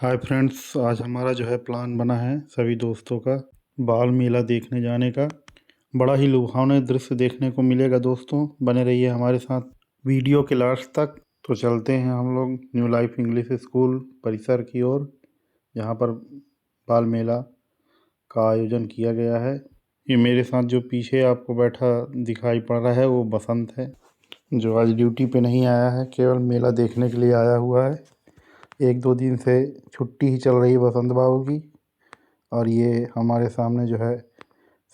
Hi friends, आज हमारा जो है प्लान बना है सभी दोस्तों का बाल मेला देखने जाने का। बड़ा ही लुभावना दृश्य देखने को मिलेगा दोस्तों, बने रहिए हमारे साथ वीडियो के लास्ट तक। तो चलते हैं हम लोग न्यू लाइफ इंग्लिश स्कूल परिसर की ओर, जहाँ पर बाल मेला का आयोजन किया गया है। ये मेरे साथ जो पीछे आपको बैठा दिखाई पड़ रहा है वो बसंत है, जो आज ड्यूटी पे नहीं आया है, केवल मेला देखने के लिए आया हुआ है। 1-2 दिन से छुट्टी ही चल रही है बसंत बाबू की। और ये हमारे सामने जो है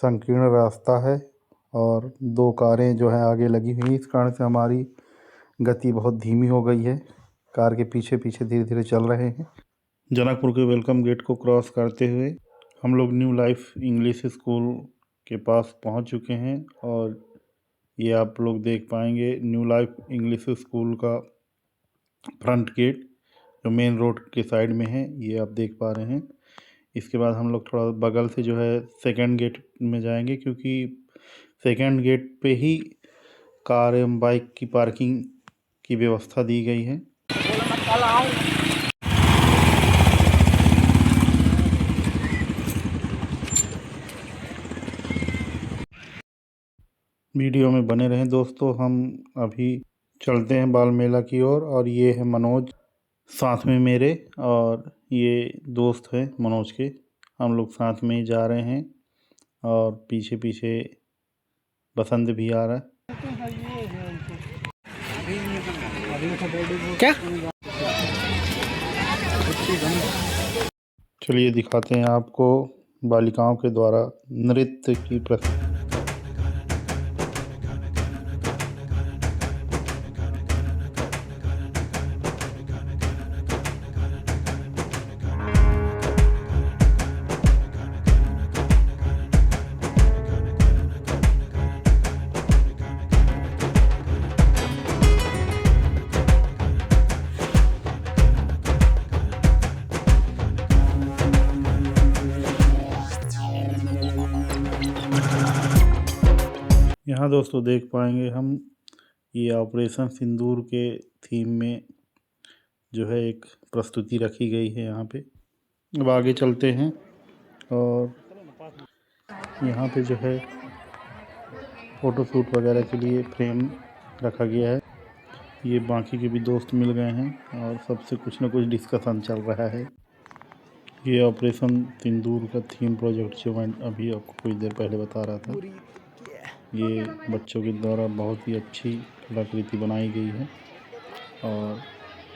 संकीर्ण रास्ता है और 2 कारें जो है आगे लगी हुई, इस कारण से हमारी गति बहुत धीमी हो गई है। कार के पीछे पीछे धीरे धीरे चल रहे हैं। जनकपुर के वेलकम गेट को क्रॉस करते हुए हम लोग न्यू लाइफ इंग्लिश स्कूल के पास पहुंच चुके हैं। और ये आप लोग देख पाएंगे न्यू लाइफ इंग्लिश स्कूल का फ्रंट गेट जो मेन रोड के साइड में है, ये आप देख पा रहे हैं। इसके बाद हम लोग थोड़ा बगल से जो है सेकंड गेट में जाएंगे, क्योंकि सेकंड गेट पे ही कार एवं बाइक की पार्किंग की व्यवस्था दी गई है। वीडियो में बने रहें दोस्तों, हम अभी चलते हैं बाल मेला की ओर। और ये है मनोज साथ में मेरे, और ये दोस्त हैं मनोज के। हम लोग साथ में ही जा रहे हैं और पीछे पीछे बसंत भी आ रहा है। क्या चलिए दिखाते हैं आपको बालिकाओं के द्वारा नृत्य की प्रस्तुति। यहाँ दोस्तों देख पाएंगे हम, ये ऑपरेशन सिंदूर के थीम में जो है एक प्रस्तुति रखी गई है यहाँ पे। अब आगे चलते हैं और यहाँ पे जो है फ़ोटोशूट वगैरह के लिए फ्रेम रखा गया है। ये बाकी के भी दोस्त मिल गए हैं और सबसे कुछ ना कुछ डिस्कशन चल रहा है। ये ऑपरेशन सिंदूर का थीम प्रोजेक्ट जो मैं अभी आपको कुछ देर पहले बता रहा था, ये बच्चों के द्वारा बहुत ही अच्छी कलाकृति बनाई गई है। और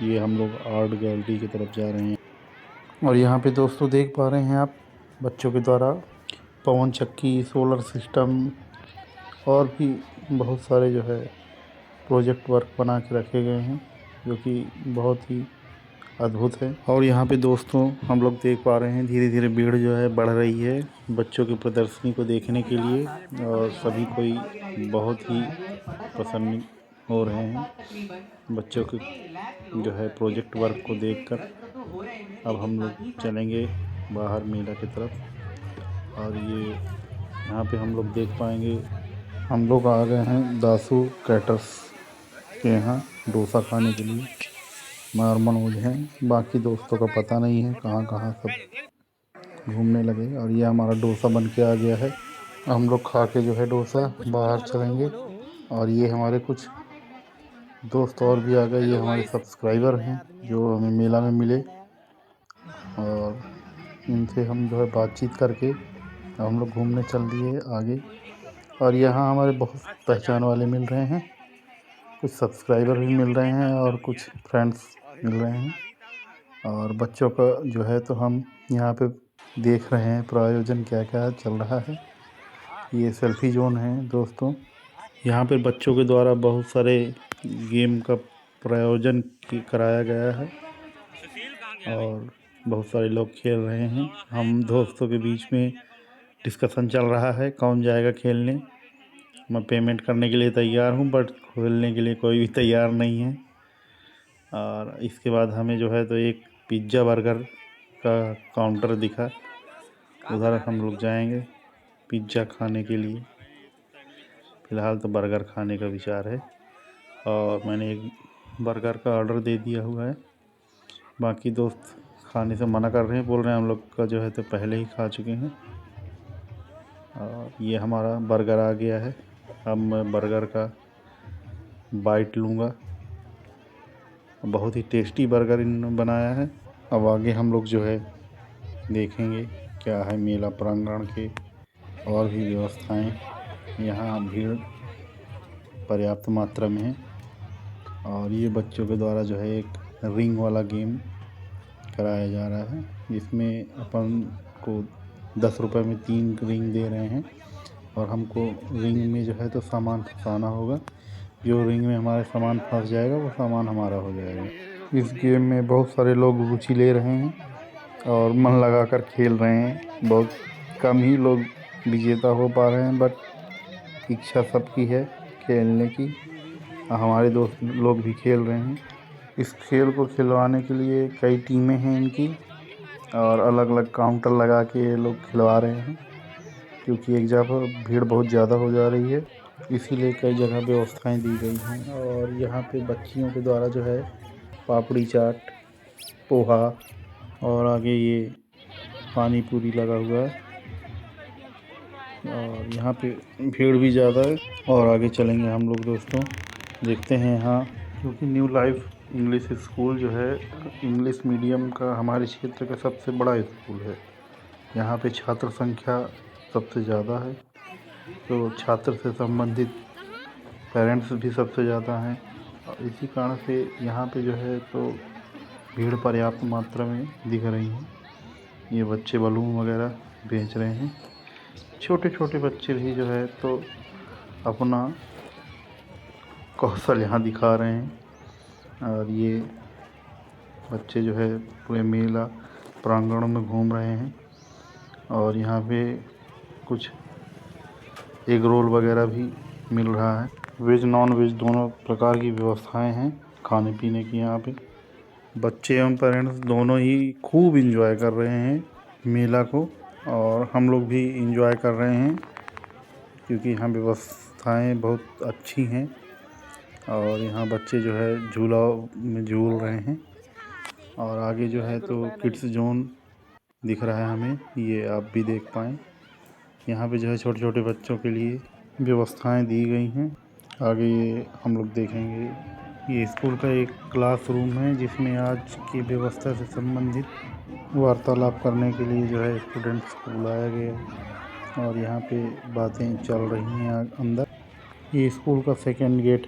ये हम लोग आर्ट गैलरी की तरफ जा रहे हैं। और यहाँ पे दोस्तों देख पा रहे हैं आप, बच्चों के द्वारा पवन चक्की, सोलर सिस्टम और भी बहुत सारे जो है प्रोजेक्ट वर्क बना के रखे गए हैं, जो कि बहुत ही अद्भुत है। और यहाँ पे दोस्तों हम लोग देख पा रहे हैं धीरे धीरे भीड़ जो है बढ़ रही है बच्चों की प्रदर्शनी को देखने के लिए, और सभी कोई बहुत ही प्रसन्न हो रहे हैं बच्चों के जो है प्रोजेक्ट वर्क को देखकर। अब हम लोग चलेंगे बाहर मेला की तरफ। और ये यहाँ पे हम लोग देख पाएंगे, हम लोग आ गए हैं दासू कैटर्स के यहाँ डोसा खाने के लिए। मैं और मनोज हैं, बाकी दोस्तों का पता नहीं है कहाँ कहाँ सब घूमने लगे। और ये हमारा डोसा बन के आ गया है। हम लोग खा के जो है डोसा बाहर चलेंगे। और ये हमारे कुछ दोस्त और भी आ गए, ये हमारे सब्सक्राइबर हैं जो हमें मेला में मिले, और इनसे हम जो है बातचीत करके हम लोग घूमने चल दिए आगे। और यहाँ हमारे बहुत पहचान वाले मिल रहे हैं, कुछ सब्सक्राइबर भी मिल रहे हैं और कुछ फ्रेंड्स मिल रहे हैं। और बच्चों का जो है तो हम यहाँ पे देख रहे हैं प्रायोजन क्या क्या चल रहा है। ये सेल्फी जोन है दोस्तों। यहाँ पे बच्चों के द्वारा बहुत सारे गेम का प्रायोजन कराया गया है और बहुत सारे लोग खेल रहे हैं। हम दोस्तों के बीच में डिस्कशन चल रहा है कौन जाएगा खेलने। मैं पेमेंट करने के लिए तैयार हूँ, बट खेलने के लिए कोई भी तैयार नहीं है। और इसके बाद हमें जो है तो एक पिज़्ज़ा बर्गर का काउंटर दिखा, उधर हम लोग जाएंगे पिज़्ज़ा खाने के लिए। फ़िलहाल तो बर्गर खाने का विचार है और मैंने एक बर्गर का ऑर्डर दे दिया हुआ है। बाकी दोस्त खाने से मना कर रहे हैं, बोल रहे हैं हम लोग का जो है तो पहले ही खा चुके हैं। और ये हमारा बर्गर आ गया है। अब मैं बर्गर का बाइट लूँगा। बहुत ही टेस्टी बर्गर इन्होंने बनाया है। अब आगे हम लोग जो है देखेंगे क्या है मेला प्रांगण के और भी व्यवस्थाएं। यहाँ भीड़ पर्याप्त मात्रा में है। और ये बच्चों के द्वारा जो है एक रिंग वाला गेम कराया जा रहा है, जिसमें अपन को 10 रुपये में 3 रिंग दे रहे हैं और हमको रिंग में जो है तो सामान फंसाना होगा। जो रिंग में हमारे सामान फंस जाएगा वो सामान हमारा हो जाएगा। इस गेम में बहुत सारे लोग रुचि ले रहे हैं और मन लगाकर खेल रहे हैं। बहुत कम ही लोग विजेता हो पा रहे हैं, बट इच्छा सबकी है खेलने की। हमारे दोस्त लोग भी खेल रहे हैं। इस खेल को खिलवाने के लिए कई टीमें हैं इनकी, और अलग अलग काउंटर लगा के ये लोग खिलवा रहे हैं, क्योंकि एक जगह भीड़ बहुत ज़्यादा हो जा रही है, इसीलिए कई जगह व्यवस्थाएं दी गई हैं। और यहाँ पे बच्चियों के द्वारा जो है पापड़ी चाट, पोहा और आगे ये पानी पूरी लगा हुआ है। और यहाँ पे भीड़ भी ज़्यादा है। और आगे चलेंगे हम लोग दोस्तों, देखते हैं यहाँ, क्योंकि न्यू लाइफ इंग्लिश स्कूल जो है इंग्लिश मीडियम का हमारे क्षेत्र का सबसे बड़ा स्कूल है। यहाँ पे छात्र संख्या सबसे ज़्यादा है, तो छात्र से संबंधित पेरेंट्स भी सबसे ज़्यादा हैं। और इसी कारण से यहाँ पे जो है तो भीड़ पर्याप्त मात्रा में दिख रही है। ये बच्चे बलून वगैरह बेच रहे हैं। छोटे छोटे बच्चे भी जो है तो अपना कौशल यहाँ दिखा रहे हैं। और ये बच्चे जो है पूरे मेला प्रांगण में घूम रहे हैं। और यहाँ पे कुछ एग रोल वगैरह भी मिल रहा है। वेज नॉन वेज दोनों प्रकार की व्यवस्थाएं हैं खाने पीने की। यहाँ पे बच्चे एवं पेरेंट्स दोनों ही खूब इंजॉय कर रहे हैं मेला को, और हम लोग भी इंजॉय कर रहे हैं, क्योंकि यहाँ व्यवस्थाएं बहुत अच्छी हैं। और यहाँ बच्चे जो है झूला में झूल रहे हैं। और आगे जो है तो किड्स जोन दिख रहा है हमें, ये आप भी देख पाएँ। यहाँ पे जो है छोटे छोटे बच्चों के लिए व्यवस्थाएं दी गई हैं। आगे ये हम लोग देखेंगे, ये स्कूल का एक क्लासरूम है, जिसमें आज की व्यवस्था से संबंधित वार्तालाप करने के लिए जो है स्टूडेंट्स को बुलाया गया। और यहाँ पे बातें चल रही हैं अंदर। ये स्कूल का सेकंड गेट,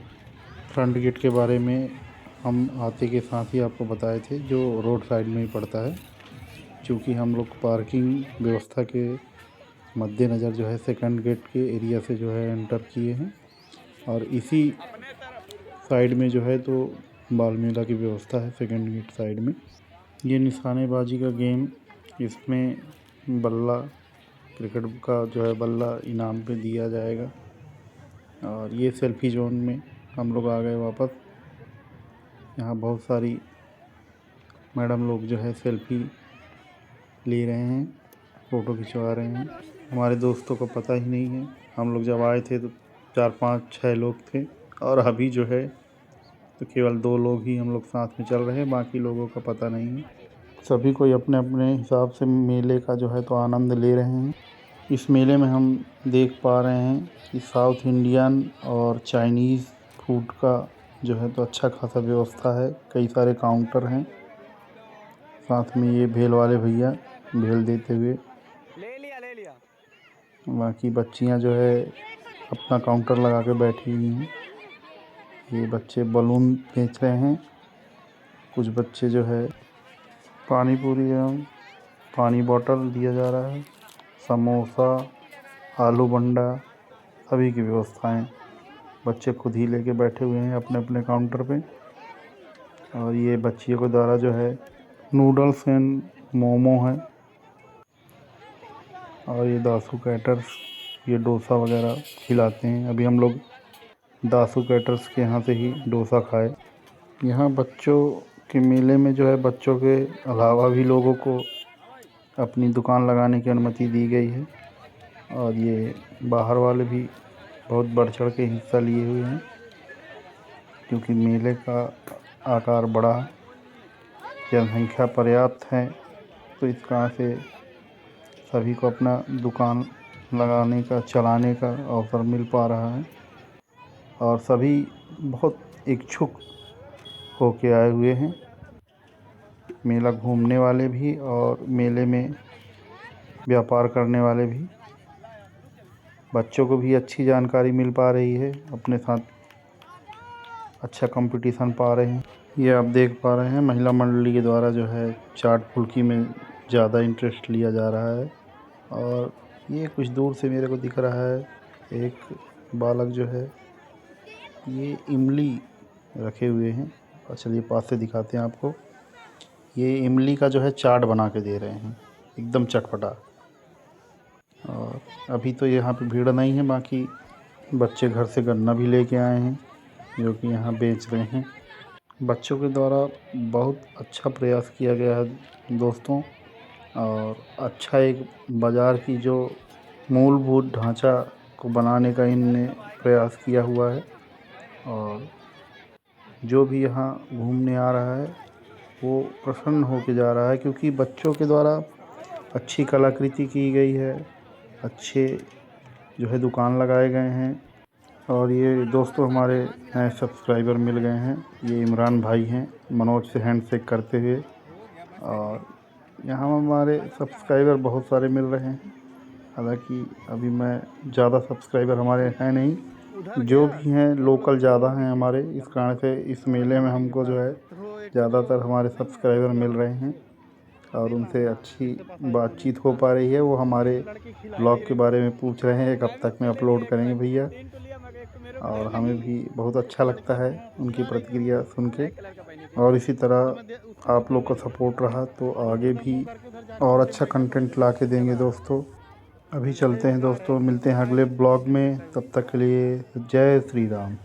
फ्रंट गेट के बारे में हम आते के साथ ही आपको बताए थे, जो रोड साइड में ही पड़ता है। चूँकि हम लोग पार्किंग व्यवस्था के मद्देनज़र जो है सेकंड गेट के एरिया से जो है एंटर किए हैं। और इसी साइड में जो है तो बाल मेला की व्यवस्था है सेकंड गेट साइड में। ये निशानेबाजी का गेम, इसमें बल्ला, क्रिकेट का जो है बल्ला इनाम पे दिया जाएगा। और ये सेल्फी जोन में हम लोग आ गए वापस। यहाँ बहुत सारी मैडम लोग जो है सेल्फी ले रहे हैं, फ़ोटो खिंचवा रहे हैं। हमारे दोस्तों को पता ही नहीं है, हम लोग जब आए थे तो 4-5-6 लोग थे, और अभी जो है तो केवल 2 लोग ही हम लोग साथ में चल रहे हैं, बाकी लोगों का पता नहीं है। सभी कोई अपने अपने हिसाब से मेले का जो है तो आनंद ले रहे हैं। इस मेले में हम देख पा रहे हैं कि साउथ इंडियन और चाइनीज़ फूड का जो है तो अच्छा खासा व्यवस्था है। कई सारे काउंटर हैं, साथ में ये भेल वाले भैया भेल देते हुए। ले लिया। बाकी बच्चियां जो है अपना काउंटर लगा के बैठी हुई हैं। ये बच्चे बलून बेच रहे हैं। कुछ बच्चे जो है पानी पूरी एवं पानी बोतल दिया जा रहा है, समोसा, आलू बंडा, सभी की व्यवस्थाएं बच्चे खुद ही लेके बैठे हुए हैं अपने अपने काउंटर पे। और ये बच्चियों के द्वारा जो है नूडल्स एंड मोमो है। और ये दासू कैटर्स ये डोसा वगैरह खिलाते हैं। अभी हम लोग दासू कैटर्स के यहाँ से ही डोसा खाए। यहाँ बच्चों के मेले में जो है बच्चों के अलावा भी लोगों को अपनी दुकान लगाने की अनुमति दी गई है। और ये बाहर वाले भी बहुत बढ़ चढ़ के हिस्सा लिए हुए हैं, क्योंकि मेले का आकार बड़ा है। जनसंख्या पर्याप्त है, तो इस कारण से सभी को अपना दुकान लगाने का, चलाने का अवसर मिल पा रहा है और सभी बहुत इच्छुक होके आए हुए हैं। मेला घूमने वाले भी और मेले में व्यापार करने वाले भी। बच्चों को भी अच्छी जानकारी मिल पा रही है, अपने साथ अच्छा कंपटीशन पा रहे हैं। ये आप देख पा रहे हैं महिला मंडली के द्वारा जो है चाट फुल्की में ज़्यादा इंटरेस्ट लिया जा रहा है और ये कुछ दूर से मेरे को दिख रहा है एक बालक जो है ये इमली रखे हुए हैं और चलिए पास से दिखाते हैं आपको। ये इमली का जो है चाट बना के दे रहे हैं, एकदम चटपटा। और अभी तो यहाँ पे भीड़ नहीं है, बाकी बच्चे घर से गन्ना भी लेके आए हैं जो कि यहाँ बेच रहे हैं। बच्चों के द्वारा बहुत अच्छा प्रयास किया गया है दोस्तों, और अच्छा एक बाज़ार की जो मूलभूत ढांचा को बनाने का इनने प्रयास किया हुआ है। और जो भी यहाँ घूमने आ रहा है वो प्रसन्न होके जा रहा है, क्योंकि बच्चों के द्वारा अच्छी कलाकृति की गई है, अच्छे जो है दुकान लगाए गए हैं। और ये दोस्तों हमारे नए सब्सक्राइबर मिल गए हैं, ये इमरान भाई हैं, मनोज से हैंडशेक करते हुए। और यहाँ हमारे सब्सक्राइबर बहुत सारे मिल रहे हैं, हालांकि अभी मैं ज़्यादा सब्सक्राइबर हमारे हैं नहीं, जो भी हैं लोकल ज़्यादा हैं हमारे। इस कारण से इस मेले में हमको जो है ज़्यादातर हमारे सब्सक्राइबर मिल रहे हैं और उनसे अच्छी बातचीत हो पा रही है। वो हमारे ब्लॉग के बारे में पूछ रहे हैं, कब तक में अपलोड करेंगे भैया, और हमें भी बहुत अच्छा लगता है उनकी प्रतिक्रिया सुन के। और इसी तरह आप लोग का सपोर्ट रहा तो आगे भी और अच्छा कंटेंट ला के देंगे दोस्तों। अभी चलते हैं दोस्तों, मिलते हैं अगले ब्लॉग में, तब तक के लिए जय श्री राम।